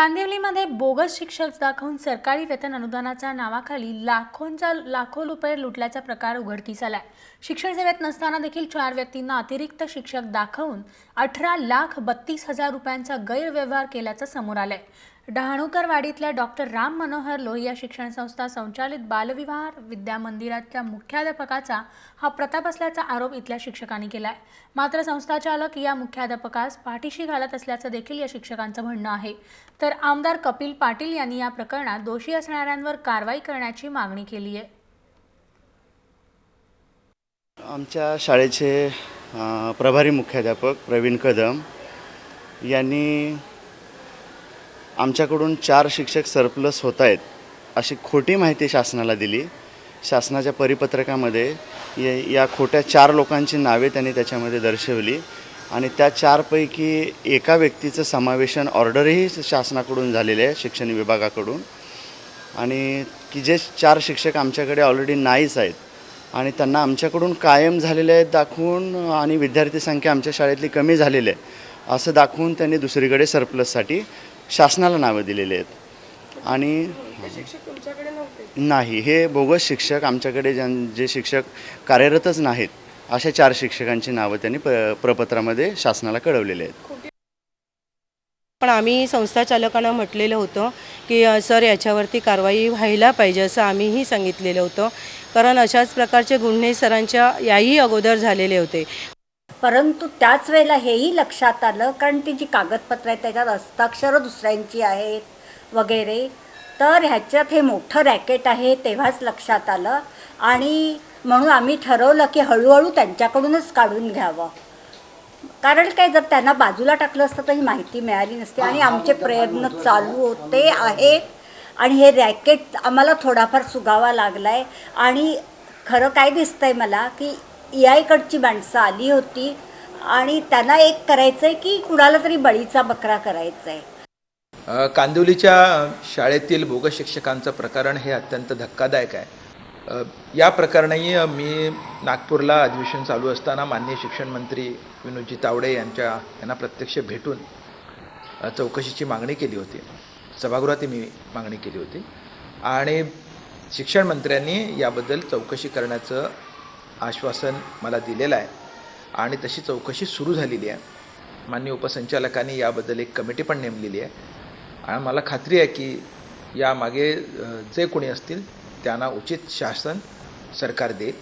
कांदिवलीमध्ये bogus शिक्षक दाखवून सरकारी वेतन अनुदानाच्या नावाखाली लाखो रुपये लुटल्याचा प्रकार उघडकीस आलाय। शिक्षण सेवेत नसताना देखील 4 व्यक्तींना अतिरिक्त शिक्षक दाखवून 18,32,000 रुपयांचा गैरव्यवहार केल्याचं समोर आलंय। डहाणूकरवाडीतल्या डॉक्टर राम मनोहर लोहिया शिक्षण संस्था संचालित बालविहार विद्या मंदिराच्या मुख्याध्यापकाचा हा प्रताप असल्याचा आरोप इथल्या शिक्षकांनी केलाय। मात्र संस्थाचालक या मुख्याध्यापकास पाठीशी घालत असल्याचं देखील या शिक्षकांचं म्हणणं आहे। तर आमदार कपिल पाटील यांनी या प्रकरणात दोषी असणाऱ्यांवर कारवाई करण्याची मागणी केली आहे। आमच्या शाळेचे प्रभारी मुख्याध्यापक प्रवीण कदम यांनी आमच्याकडून 4 शिक्षक सरप्लस होत आहेत अशी खोटी माहिती शासनाला दिली। शासनाच्या परिपत्रकामध्ये या खोट्या 4 लोकांची नावे त्यांनी त्याच्यामध्ये दर्शवली आणि त्या 4 पैकी एका व्यक्तीचं समावेशन ऑर्डरही शासनाकडून झालेले आहे, शिक्षण विभागाकडून, आणि की जे 4 शिक्षक आमच्याकडे ऑलरेडी नाहीच आहेत आणि त्यांना आमच्याकडून कायम झालेले आहेत दाखवून आणि विद्यार्थी संख्या आमच्या शाळेतली कमी झालेली आहे असं दाखवून त्यांनी दुसरीकडे सरप्लससाठी शासनाला नावं दिलेले आहेत। आणि नाही, हे बोगस शिक्षक आमच्याकडे जे शिक्षक कार्यरतच नाहीत अशा 4 शिक्षकांची नावं त्यांनी प्रपत्रामध्ये शासनाला कळवलेले आहेत। पण आम्ही संस्थाचालकांना म्हटलेलं होतं की सर याच्यावरती कारवाई व्हायला पाहिजे असं आम्हीही सांगितलेलं होतं, कारण अशाच प्रकारचे गुन्हे सरांच्या याही अगोदर झालेले होते। परंतु त्याच वेळेला हेही लक्षात आलं, कारण ती जी कागदपत्र आहेत त्याच्यात हस्ताक्षरं दुसऱ्यांची आहेत वगैरे, तर ह्याच्यात हे मोठं रॅकेट आहे तेव्हाच लक्षात आलं आणि म्हणून आम्ही ठरवलं की हळूहळू त्यांच्याकडूनच काढून घ्यावं। कारण काय, जर त्यांना बाजूला टाकलं असतं तर ही माहिती मिळाली नसते आणि आमचे प्रयत्न चालू होते आहेत आणि हे रॅकेट आम्हाला थोडाफार सुगावा लागला आहे। आणि खरं काय दिसतंय मला की EI माणसं आली होती आणि त्यांना एक करायचं आहे की कुणाला तरी बळीचा बकरा करायचा आहे। कांदिवलीच्या शाळेतील बोगस शिक्षकांचं प्रकरण हे अत्यंत धक्कादायक आहे। या प्रकरणी मी नागपूरला अधिवेशन चालू असताना माननीय शिक्षण मंत्री विनोदजी तावडे यांना प्रत्यक्ष भेटून चौकशीची मागणी केली होती। सभागृहात मी मागणी केली होती आणि शिक्षण मंत्र्यांनी याबद्दल चौकशी करण्याचं आश्वासन मला दिलेलं आहे आणि तशी चौकशी सुरू झालेली आहे। माननीय उपसंचालकांनी याबद्दल एक कमिटी पण नेमलेली आहे आणि मला खात्री आहे की यामागे जे कोणी असतील त्यांना उचित शासन सरकार देईल।